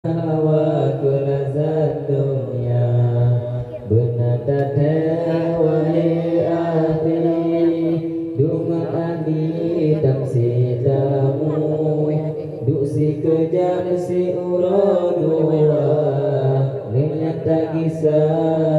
wa kulazat dunya benadate wahi ahli dungan adi tamsi tamu duksi kejam si urodua linyata kisah